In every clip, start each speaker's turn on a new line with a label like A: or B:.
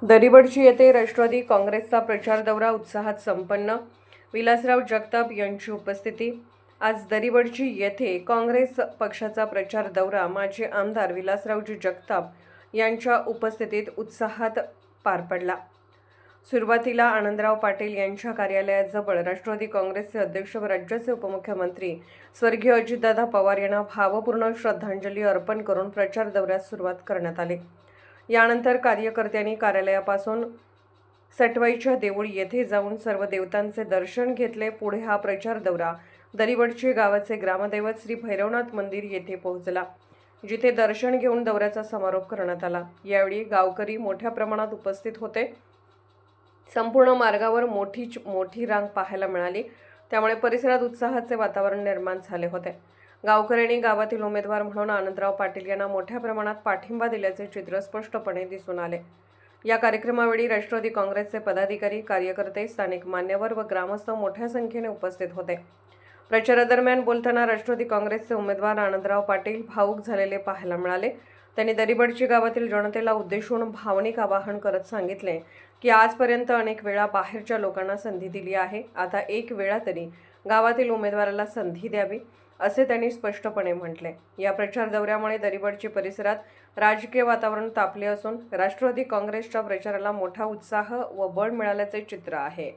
A: दरिवडची येथे राष्ट्रवादी काँग्रेसचा प्रचार दौरा उत्साहात संपन्न. विलासराव जगताप यांची उपस्थिती. आज दरिवडची येथे काँग्रेस पक्षाचा प्रचार दौरा माजी आमदार विलासरावजी जगताप यांच्या उपस्थितीत उत्साहात पार पडला. सुरुवातीला आनंदराव पाटील यांच्या कार्यालयाजवळ राष्ट्रवादी काँग्रेसचे अध्यक्ष व राज्याचे उपमुख्यमंत्री स्वर्गीय अजितदादा पवार यांना भावपूर्ण श्रद्धांजली अर्पण करून प्रचार दौऱ्यास सुरुवात करण्यात आली. यानंतर कार्यकर्त्यांनी कार्यालयापासून सटवाईच्या देऊळ येथे जाऊन सर्व देवतांचे दर्शन घेतले. पुढे हा प्रचार दौरा दरिवडचे गावाचे ग्रामदैवत श्री भैरवनाथ मंदिर येथे पोहोचला, जिथे दर्शन घेऊन दौऱ्याचा समारोप करण्यात आला. यावेळी गावकरी मोठ्या प्रमाणात उपस्थित होते. संपूर्ण मार्गावर मोठी रांग पाहायला मिळाली, त्यामुळे परिसरात उत्साहाचे वातावरण निर्माण झाले होते. गावकऱ्यांनी गावातील उमेदवार म्हणून आनंदराव पाटील यांना मोठ्या प्रमाणात पाठिंबा दिल्याचे चित्र स्पष्टपणे दिसून आले. या कार्यक्रमावेळी राष्ट्रवादी काँग्रेसचे पदाधिकारी, कार्यकर्ते, स्थानिक मान्यवर व ग्रामस्थ मोठ्या संख्येने उपस्थित होते. प्रचारादरम्यान बोलताना राष्ट्रवादी काँग्रेसचे उमेदवार आनंदराव पाटील भावूक झालेले पाहायला मिळाले. त्यांनी दरिवडची गावातील जनतेला उद्देशून भावनिक आवाहन करत सांगितले की आजपर्यंत अनेक वेळा बाहेरच्या लोकांना संधी दिली आहे, आता एक वेळा तरी गावातील उमेदवाराला संधी द्यावी, असे त्यांनी स्पष्टपणे म्हटले. या प्रचार दौऱ्यामुळे दरिवडची परिसरात राजकीय वातावरण तापले असून राष्ट्रवादी काँग्रेसच्या प्रचाराला मोठा उत्साह व बळ मिळाल्याचे चित्र आहे.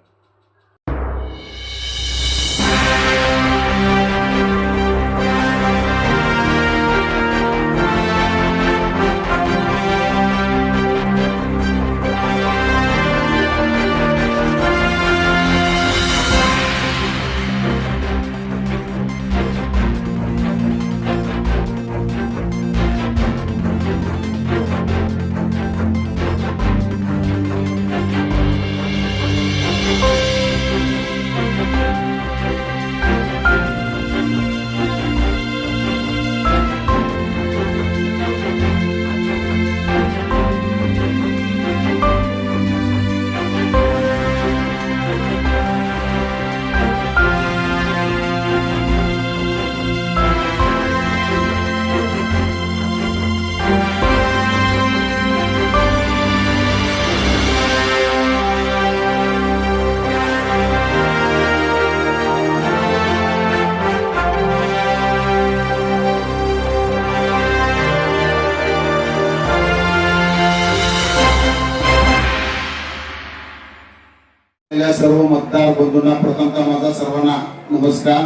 B: सर्व मतदार बंधूंना प्रथमतः माझा सर्वांना नमस्कार.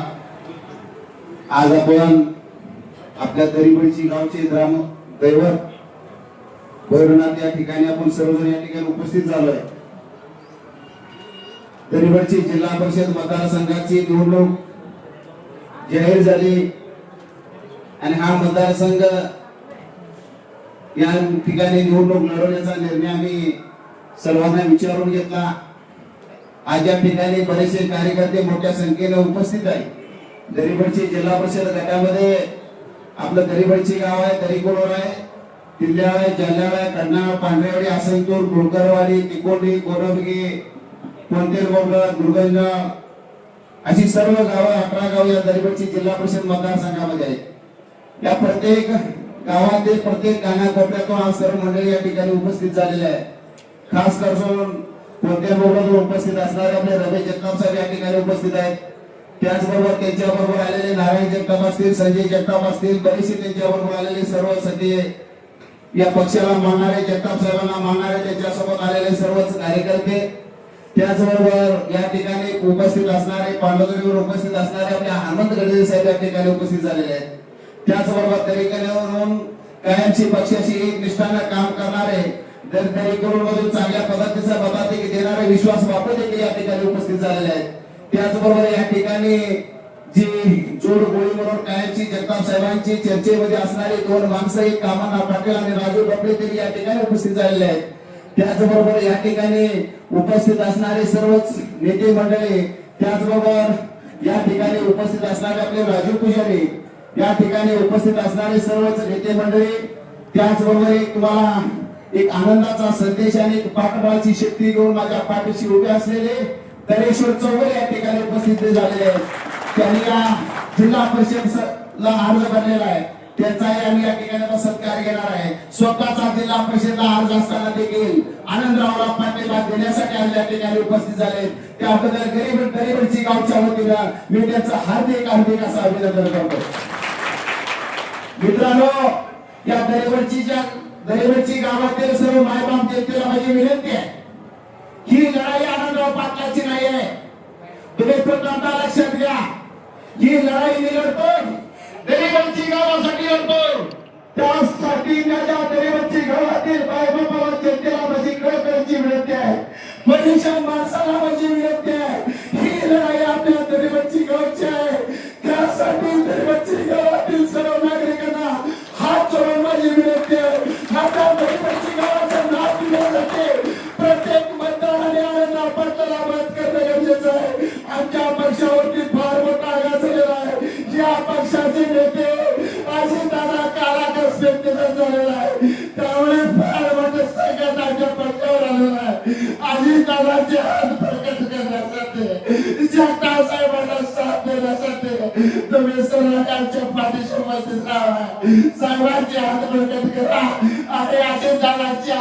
B: आज आपण आपल्या दरिवडची गावचे ग्राम दैवत भैरवनाथ या ठिकाणी आपण सर्वजण या ठिकाणी उपस्थित झालोय. दरिवडची जिल्हा परिषद मतदारसंघाची निवडणूक जाहीर झाली आणि हा मतदारसंघ या ठिकाणी निवडणूक लढवण्याचा निर्णय आम्ही सर्वांना विचारून घेतला. आज या ठिकाणी बरेचसे कार्यकर्ते मोठ्या संख्येने उपस्थित आहे. दरिवडची जिल्हा परिषद गटामध्ये आपलं दरिवडची गाव आहे, दरिकोडवर आहे, किल्ल्यावर आहे, जालन्यावर आहे, कडनाळ, पांढरेवाडी, आसनतूर, गुळकरवाडी, तिकोंडी, गोरबगी, कोणतेरगोंगड, दुर्गंज अशी सर्व गावं 18 गाव या दरिवडची जिल्हा परिषद मतदारसंघामध्ये आहेत. या प्रत्येक गावातील प्रत्येक कानाकोपऱ्यातून आज सर्व मंडळी या ठिकाणी उपस्थित झालेले आहे. खास करून कोणतेरगोंगडवर उपस्थित असणारे आपले रमेश जगताप साहेब या ठिकाणी उपस्थित आहेत. त्याचबरोबर त्यांच्याबरोबर आलेले नारायण जगताप असतील, संजय जगताप असतील, बरेचसे त्यांच्याबरोबर आलेले सर्व सगळे या पक्षाला मानणारे, जगताप साहेबांना मानणारे, त्यांच्यासोबत आलेले सर्वच कार्यकर्ते, त्याचबरोबर या ठिकाणी उपस्थित असणारे, पांडुरंगावर उपस्थित असणारे आपले हनुमंत गडे साहेब या ठिकाणी उपस्थित झालेले आहेत. त्याचबरोबर दरेकऱ्यावरून कायमची पक्षाशी एक निष्ठाने काम करणारे, दरेकरून चांगल्या पद्धतीचा पदाधिकारी देणारे, विश्वास बापू देखील या ठिकाणी उपस्थित झालेले आहेत. त्याचबरोबर या ठिकाणी जी जोड गोळी म्हणून कायमची जगताप साहेबांची चर्चेमध्ये असणारी दोन माणसं, एक कामना पाटील आणि राजू डोपळे देखील या ठिकाणी उपस्थित झालेले आहेत. त्याचबरोबर या ठिकाणी उपस्थित असणारे सर्वच नेते मंडळी, त्याचबरोबर या ठिकाणी उपस्थित असणारे आपले राजू पुजारी, या ठिकाणी उपस्थित असणारे सर्वच नेते मंडळी, त्याचबरोबर एक तुम्हाला एक आनंदाचा संदेश आणि पाठबळाची शक्ती घेऊन माझ्या पाठीशी उभे असलेले दरेश्वर चौगुले या ठिकाणी उपस्थित झालेले आहेत. त्यांनी या जिल्हा परिषदला अर्ज भरलेला आहे. त्यांचाही आम्ही या ठिकाणी आता सत्कार घेणार आहे. स्वतःचा जिल्हा परिषदला अर्ज असताना देखील आनंदरावला पाठिंबा देण्यासाठी आज या ठिकाणी उपस्थित झाले. त्याबद्दल दरिबडची गावच्या वतीनं मी त्यांचं हार्दिक असं अभिनंदन करतो. मित्रांनो, या दरिबडची गावातील सर्व मायबाप जनतेला माझी विनंती आहे, ही लढाई आनंदराव पाटलाची नाही आहे. तुम्ही प्रथमतः लक्षात घ्या, ही लढाई मी लढतोय दरिबडची गावासाठी लढतोय. त्यासाठी माझ्या दरिबडची गावातील मायबापाला जनतेला माझी कळकळीची विनंती आहे, मनुष्य माणसाला माझी विनंती आहे. ही लढाई आपल्या दरिबडची गावची आहे. त्यासाठी दरिबडची गावातील सर्व नागरिकांना हात जोडून माझी विनंती आहे. आता दरिबडची गावाचं नाव दिल्यासाठी प्रत्येक मतदाराने आनंदराव पाटलाला मत करणं गरजेचं आहे. आमच्या पक्षावरती फार मोठा आघात झालेला आहे. या पक्षाचे नेते अजितदादा काळाकस व्यक्तिगत झालेला आहे. त्यामुळे फार मोठं संकट आमच्या पक्षावर आलेलं आहे. अजितदादाचे हात प्रकट करण्यासाठी, जगताप साहेबांना साथ देण्यासाठी तुम्ही सर्वांच्या पाठीशी उपस्थित राहा. सर्वांचे हात प्रकट करा आणि अजितदादाच्या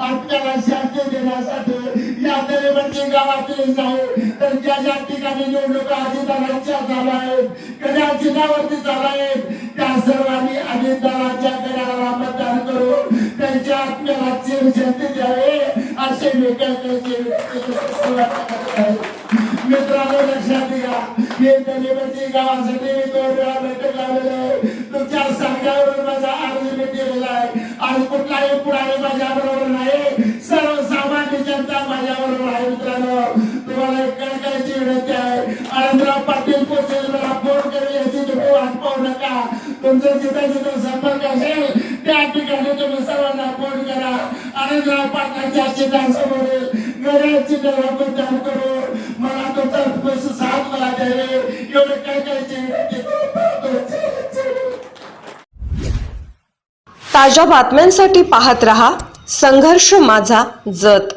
B: आत्म्याला शांती देण्यासाठी या दरिबडची गावातील जाऊ तर ज्या ज्या ठिकाणी निवडणुका अजितदादांच्या झाल्या आहेत, कड्या चिन्हावरती झाल्या आहेत, त्या सर्वांनी अजितदादांच्या कड्याला मतदान करून त्यांच्या आत्म्याला चिरशांती द्यावे असे मी मित्रांनो लक्षात घ्या. हे दरिबडची गावासाठी मी 2 वेळा बैठक लावलेली आहे. तुमच्या सांगण्यावरून माझा अर्ज मी दिलेला आहे. आज कुठलाही पुढारी माझ्या बरोबर नाही, सर्वसामान्य जनता माझ्या बरोबर आहे. मित्रांनो, तुम्हाला एक कळकळीची विनंती आहे, आनंदराव पाटील पोहोचेल मला फोन करेल याची तुम्ही वाट पाहू नका. तुमचं जिथं संपर्क असेल त्या ठिकाणी तुम्ही सर्वांना फोन करा. आनंदराव पाटलांच्या चिन्हासमोरील गड्या चिन्हाला मतदान करून मला तुमचा साथ मला द्यावे एवढे कळकळीची विनंती करतो.
A: ताज्या बातम्यांसाठी पाहत रहा संघर्ष माझा जत.